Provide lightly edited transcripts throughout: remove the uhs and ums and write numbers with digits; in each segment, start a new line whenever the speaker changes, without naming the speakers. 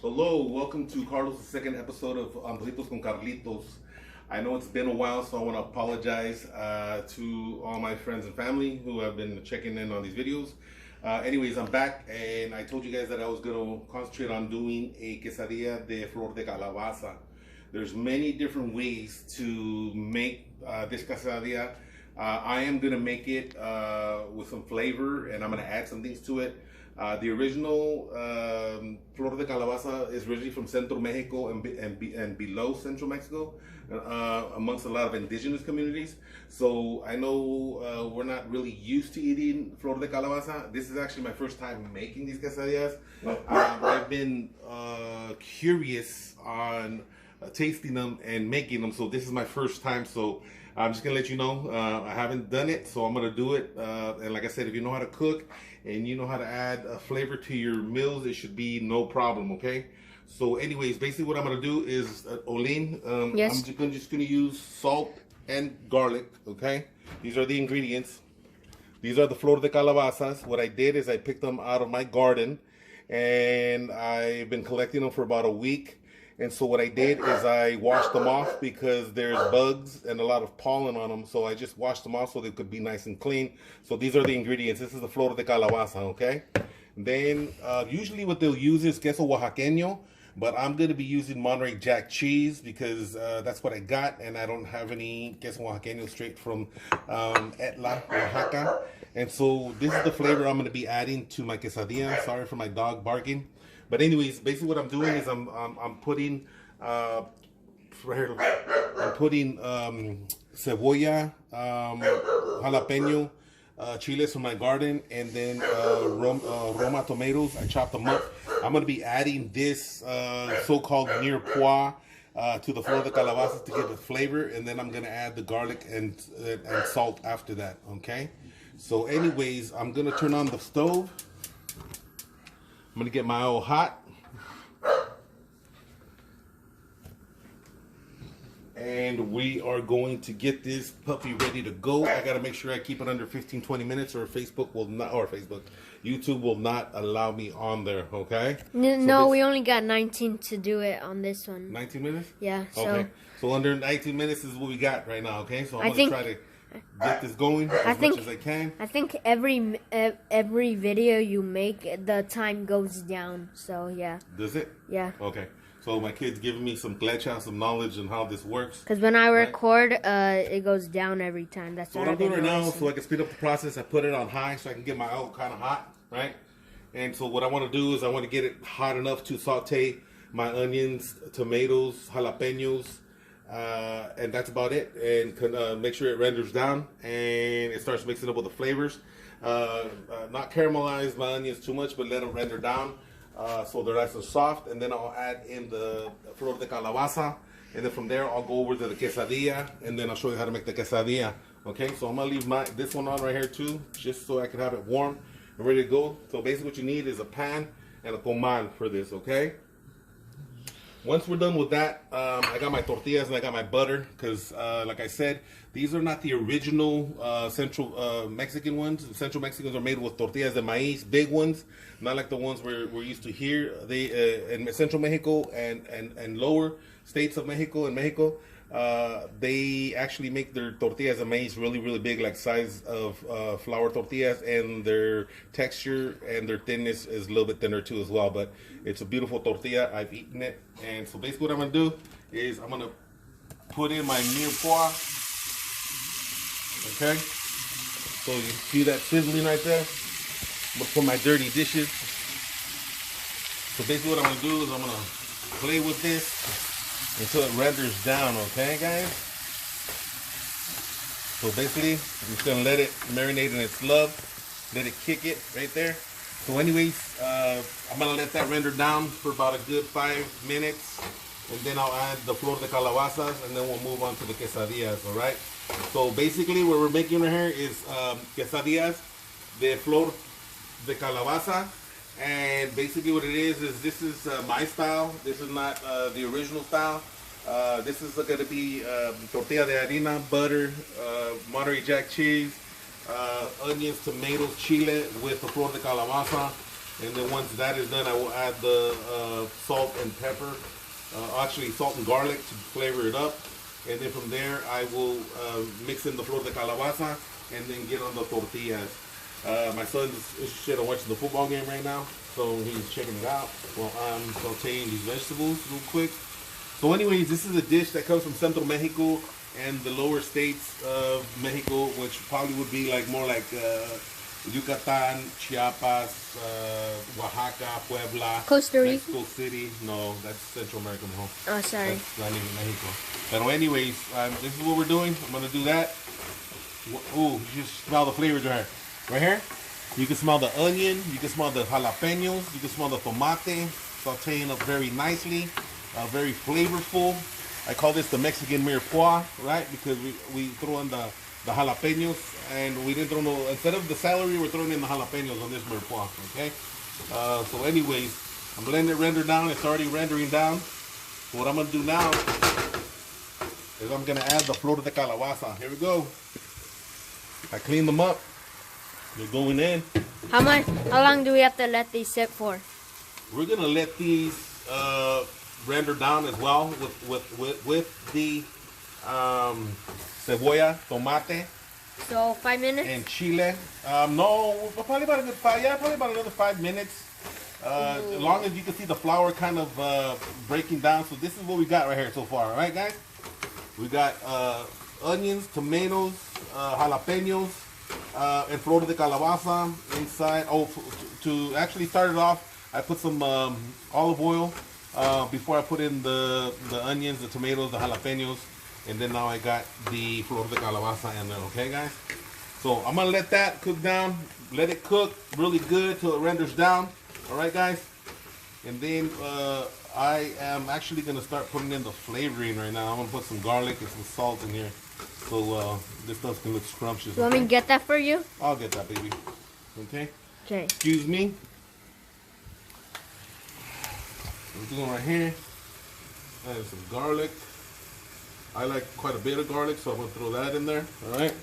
Hello, welcome to Carlos' second episode of Antojitos con Carlitos. I know it's been a while, so I want to apologize to all my friends and family who have been checking in on these videos. Anyways, I'm back, and I told you guys that I was going to concentrate on doing a quesadilla de Flor de Calabaza. There's many different ways to make this quesadilla. I am going to make it with some flavor, and I'm going to add some things to it. The original Flor de Calabaza is originally from Central Mexico and below Central Mexico, amongst a lot of indigenous communities. So I know we're not really used to eating Flor de Calabaza. This is actually my first time making these quesadillas. I've been curious on tasting them and making them, so this is my first time. So I'm just gonna let you know I haven't done it, so I'm gonna do it. And like I said, if you know how to cook and you know how to add a flavor to your meals, it should be no problem. Okay. So, anyways, basically what I'm gonna do is Olin.
Yes.
I'm just gonna use salt and garlic. Okay. These are the ingredients. These are the Flor de Calabazas. What I did is I picked them out of my garden, and I've been collecting them for about a week. And so what I did is I washed them off because there's bugs and a lot of pollen on them. So I just washed them off so they could be nice and clean. So these are the ingredients. This is the Flor de Calabaza, okay? Then usually what they'll use is queso oaxaqueño, but I'm going to be using Monterey Jack cheese because that's what I got, and I don't have any queso oaxaqueño straight from Etla, Oaxaca. And so this is the flavor I'm going to be adding to my quesadilla. Sorry for my dog barking. But anyways, basically what I'm doing is I'm putting I'm putting cebolla, jalapeno, chiles from my garden, and then Roma tomatoes. I chopped them up. I'm going to be adding this so-called mirepoix to the Flor de Calabaza to give it flavor, and then I'm going to add the garlic and salt after that. Okay. So anyways, I'm going to turn on the stove. I'm going to get my oil hot. And we are going to get this puppy ready to go. I got to make sure I keep it under 15-20 minutes, or YouTube will not allow me on there, okay?
No, we only got 19 to do it on this one.
19 minutes?
Yeah, so.
Okay. So under 19 minutes is what we got right now, okay? So I'm going to try to get this going as much as I can.
I think every video you make, the time goes down. So yeah.
Does it?
Yeah.
Okay. So my kid's giving me some some knowledge on how this works.
Because when I record, it goes down every time. That's
what I'm doing right now. So I can speed up the process. I put it on high so I can get my oil kind of hot, right? And so what I want to do is I want to get it hot enough to saute my onions, tomatoes, jalapenos. And that's about it, and make sure it renders down and it starts mixing up with the flavors. Not caramelize my onions too much, but let them render down so they're nice and soft. And then I'll add in the Flor de Calabaza, and then from there I'll go over to the quesadilla, and then I'll show you how to make the quesadilla. Okay, so I'm gonna leave this one on right here too, just so I can have it warm and ready to go. So basically what you need is a pan and a comal for this, okay? Once we're done with that, I got my tortillas and I got my butter because, like I said, these are not the original Central Mexican ones. Central Mexicans are made with tortillas de maíz, big ones, not like the ones we're used to here. They in Central Mexico and lower states of Mexico and Mexico, they actually make their tortillas de maíz really, really big, like size of flour tortillas, and their texture and their thinness is a little bit thinner too as well. But it's a beautiful tortilla. I've eaten it. And so basically what I'm going to do is I'm going to put in my mirepoix. Okay. So you see that sizzling right there? I'm going to put my dirty dishes. So basically what I'm going to do is I'm going to play with this until it renders down, okay, guys? So basically, I'm just gonna let it marinate in its love, let it kick it right there. So anyways, I'm gonna let that render down for about a good 5 minutes, and then I'll add the Flor de Calabazas, and then we'll move on to the quesadillas, all right? So basically what we're making right here is quesadillas de Flor de Calabaza. And basically what it is this is my style. This is not the original style. This is going to be tortilla de harina, butter, Monterey Jack cheese, onions, tomatoes, chile with the Flor de Calabaza. And then once that is done, I will add the salt and pepper. Actually, salt and garlic to flavor it up. And then from there, I will mix in the flor de calabaza and then get on the tortillas. My son's interested in watching the football game right now, so he's checking it out while I'm sauteing these vegetables real quick. So anyways, this is a dish that comes from Central Mexico and the lower states of Mexico, which probably would be like more like Yucatan, Chiapas, Oaxaca, Puebla,
Costa Rica.
Mexico City. No, that's Central America. No.
Oh, sorry.
That's not even Mexico. But anyways, this is what we're doing. I'm gonna do that. Ooh, you just smell the flavors right here. Right here, you can smell the onion, you can smell the jalapenos, you can smell the tomate, sauteing up very nicely, very flavorful. I call this the Mexican mirepoix, right? Because we throw in the jalapenos, and we didn't throw no, instead of the celery, we're throwing in the jalapenos on this mirepoix, okay? So anyways, I'm letting it render down. It's already rendering down. So what I'm gonna do now is I'm gonna add the flor de calabaza. Here we go. I clean them up. They're going in.
How long do we have to let these sit for?
We're gonna let these render down as well with the cebolla, tomate,
So 5 minutes?
and chile. No, probably about a good 5. Yeah, probably about another 5 minutes. As long as you can see the flour kind of breaking down. So this is what we got right here so far. All right, guys. We got onions, tomatoes, jalapenos, and flor de calabaza inside. Oh, to actually start it off, I put some olive oil before I put in the onions, the tomatoes, the jalapenos, and then now I got the flor de calabaza in there. Okay, guys. So I'm gonna let that cook down. Let it cook really good till it renders down. All right, guys. And then I am actually gonna start putting in the flavoring right now. I'm gonna put some garlic and some salt in here, so this stuff can look scrumptious.
You want me to get that for you?
I'll get that, baby. Okay.
Okay.
Excuse me. We're doing right here. Add some garlic. I like quite a bit of garlic, so I'm gonna throw that in there. All right.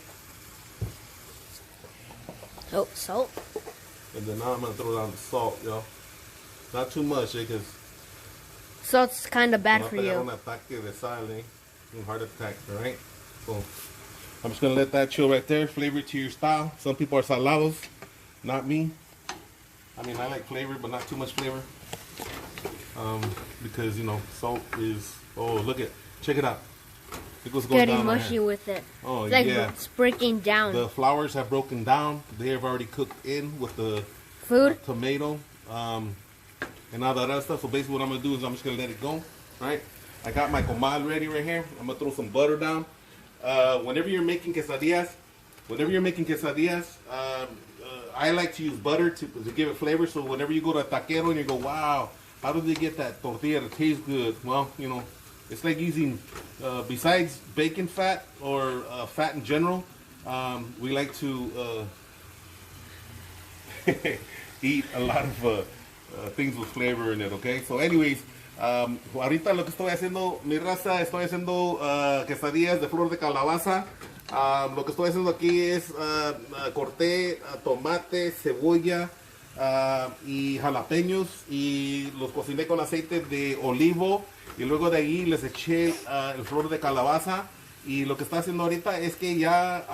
Oh, salt.
And then now I'm gonna throw down the salt, y'all. Not too much, because
Salt's kind of bad for you.
un ataque de sal, un heart attack, all right? So I'm just gonna let that chill right there. Flavor it to your style. Some people are salados, not me. I mean, I like flavor, but not too much flavor. Because you know, salt is. Oh, look at, check it out. Look what's going
Getting
down right
mushy
here.
with it.
Oh
It's like
yeah.
it's breaking down.
The flours have broken down. They have already cooked in with the
Food?
tomato, and all that other stuff. So basically, what I'm gonna do is I'm just gonna let it go. Right? I got my comal ready right here. I'm gonna throw some butter down. Whenever you're making quesadillas, I like to use butter to give it flavor. So whenever you go to a taquero and you go, wow, how do they get that tortilla to taste good? Well, you know, it's like using, besides bacon fat or fat in general, we like to eat a lot of things with flavor in it, okay? So anyways, ahorita lo que estoy haciendo, mi raza, estoy haciendo quesadillas de flor de calabaza. Lo que estoy haciendo aquí es corté tomate, cebolla y jalapeños y los cociné con aceite de olivo y luego de ahí les eché el flor de calabaza. Y lo que está haciendo ahorita es que ya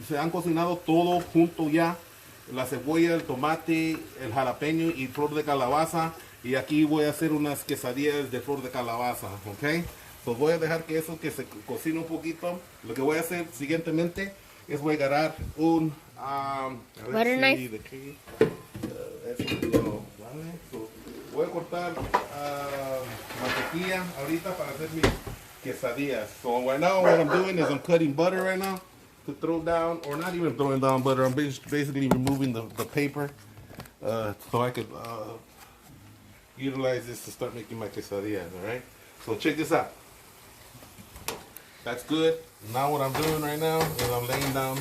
se han cocinado todo junto ya. La cebolla, el tomate, el jalapeño y flor de calabaza. Y aquí voy a hacer unas quesadillas de flor de calabaza, ¿ok? Pues voy a dejar que eso que se cocine un poquito. Lo que voy a hacer siguientemente es voy a agarrar un...
Butter knife.
de qué, eso ya no, ¿vale? So, voy a cortar mantequilla ahorita para hacer mis quesadillas. So right now what I'm doing is I'm cutting butter right now to throw down, or not even throwing down butter. I'm basically removing the paper so I could utilize this to start making my quesadillas, all right? So check this out. That's good. Now what I'm doing right now is I'm laying down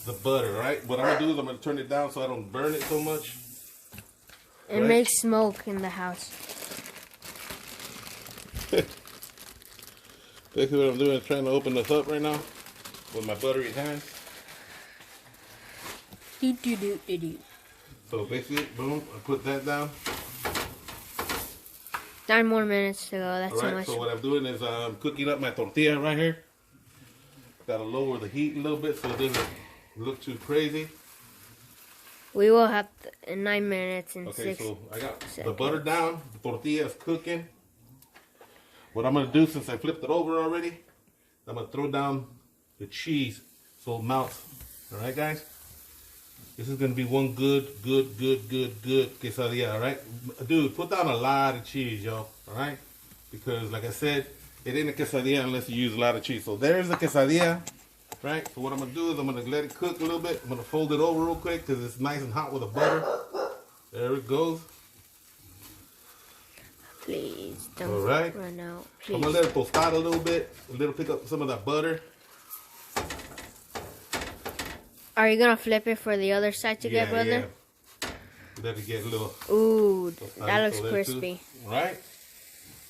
the butter, right? What I'm gonna do is I'm gonna turn it down so I don't burn it so much.
It makes smoke in the house.
Basically what I'm doing is trying to open this up right now with my buttery hands.
Do.
So basically, boom, I put that down.
9 more minutes to go. That's
All
so
right,
much.
so what I'm doing is I'm cooking up my tortilla right here. Gotta lower the heat a little bit so it doesn't look too crazy.
We will have in 9 minutes and
Okay,
6
so I got the
seconds.
butter down. The tortilla is cooking. What I'm gonna do, since I flipped it over already, I'm gonna throw down the cheese so it melts. All right, guys. This is gonna be one good quesadilla. All right, dude, put down a lot of cheese, yo. All right, because like I said, it ain't a quesadilla unless you use a lot of cheese. So there's the quesadilla. Right, so what I'm gonna do is I'm gonna let it cook a little bit. I'm gonna fold it over real quick because it's nice and hot with the butter. There it goes.
Please don't
All right.
run out.
I'm
Please.
gonna let it tostar a little bit. Pick up some of that butter.
Are you gonna flip it for the other side to get, brother?
Yeah. Let it get a little.
Ooh,
tostadito
that looks
there,
crispy.
too. Right.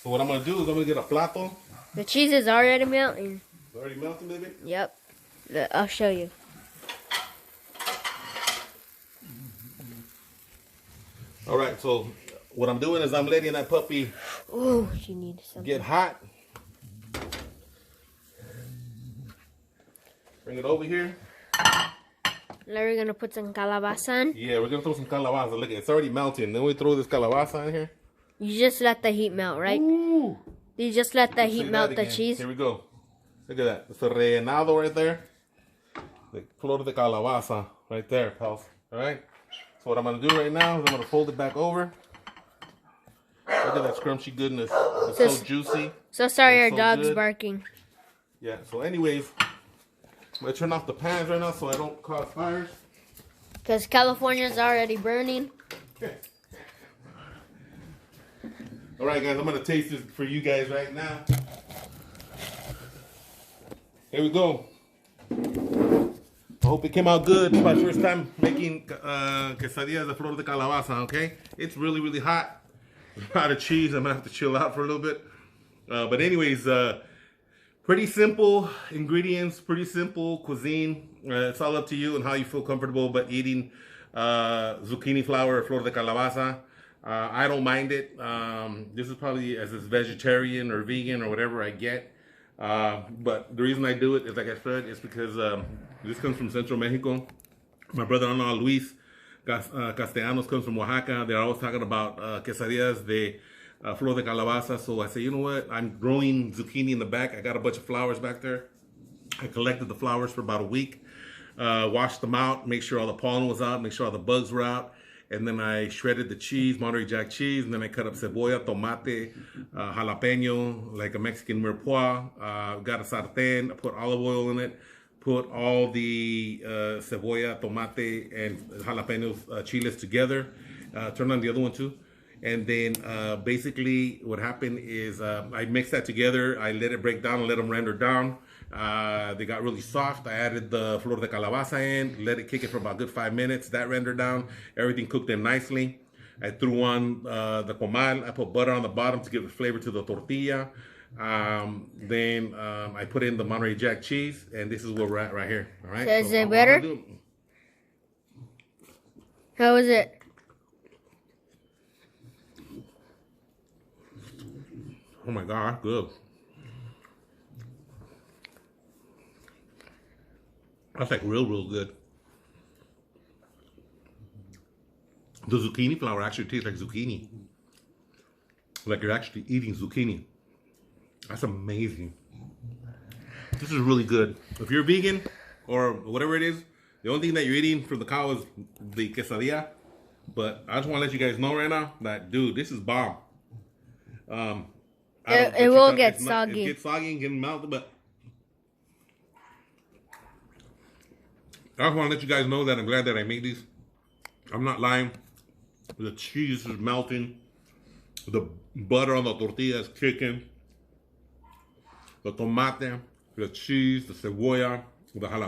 So what I'm gonna do is I'm gonna get a plato.
The cheese is already melting.
It's already melting, baby.
Yep. I'll show you.
All right. So what I'm doing is I'm letting that puppy
Ooh, she needs something.
get hot. Bring it over here.
Larry gonna put some calabaza in.
Yeah, we're gonna throw some calabaza. Look, it's already melting. Then we throw this calabaza in here.
You just let the heat melt, right?
Ooh.
You just let the
Say
heat
that
melt the
again.
cheese.
Here we go. Look at that. It's a rellenado right there. The flor de calabaza right there, pals. All right. So what I'm gonna do right now is I'm gonna fold it back over. Look at that scrunchy goodness. It's so juicy.
So sorry, our
It's so
dog's
good.
barking.
Yeah. So anyways, I'm gonna turn off the pans right now so I don't cause fires.
Because California's already burning.
All right, guys. I'm gonna taste this for you guys right now. Here we go. I hope it came out good. It's my first time making quesadillas de flor de calabaza, okay? It's really, really hot. A lot of cheese. I'm going to have to chill out for a little bit. But anyways, pretty simple ingredients, pretty simple cuisine. It's all up to you and how you feel comfortable about eating zucchini flour or flor de calabaza. I don't mind it. This is probably as a vegetarian or vegan or whatever I get. But the reason I do it is, like I said, is because this comes from Central Mexico. My brother-in-law Luis Castellanos comes from Oaxaca. They're always talking about quesadillas de flor de calabaza. So I say, you know what? I'm growing zucchini in the back. I got a bunch of flowers back there. I collected the flowers for about a week, washed them out, make sure all the pollen was out, make sure all the bugs were out. And then I shredded the cheese, Monterey Jack cheese, and then I cut up cebolla, tomate, jalapeno, like a Mexican mirepoix. Got a sartén, I put olive oil in it, put all the cebolla, tomate, and jalapenos, chiles together. Turn on the other one too. And then basically what happened is I mixed that together. I let it break down and let them render down. They got really soft. I added the flor de calabaza in, let it kick it for about a good 5 minutes. That rendered down. Everything cooked in nicely. I threw on the comal. I put butter on the bottom to give the flavor to the tortilla. Then I put in the Monterey Jack cheese, and this is where we're at right here. All right.
So is it better? How is it?
Oh my God, good. That's like real good. The zucchini flour actually tastes like zucchini. Like you're actually eating zucchini. That's amazing. This is really good. If you're vegan or whatever it is, the only thing that you're eating from the cow is the quesadilla. But I just want to let you guys know right now that, dude, this is bomb.
It will get soggy.
It gets soggy and get melted, but I just want to let you guys know that I'm glad that I made these. I'm not lying. The cheese is melting. The butter on the tortilla is kicking. The tomate, the cheese, the cebolla, the jalapeno.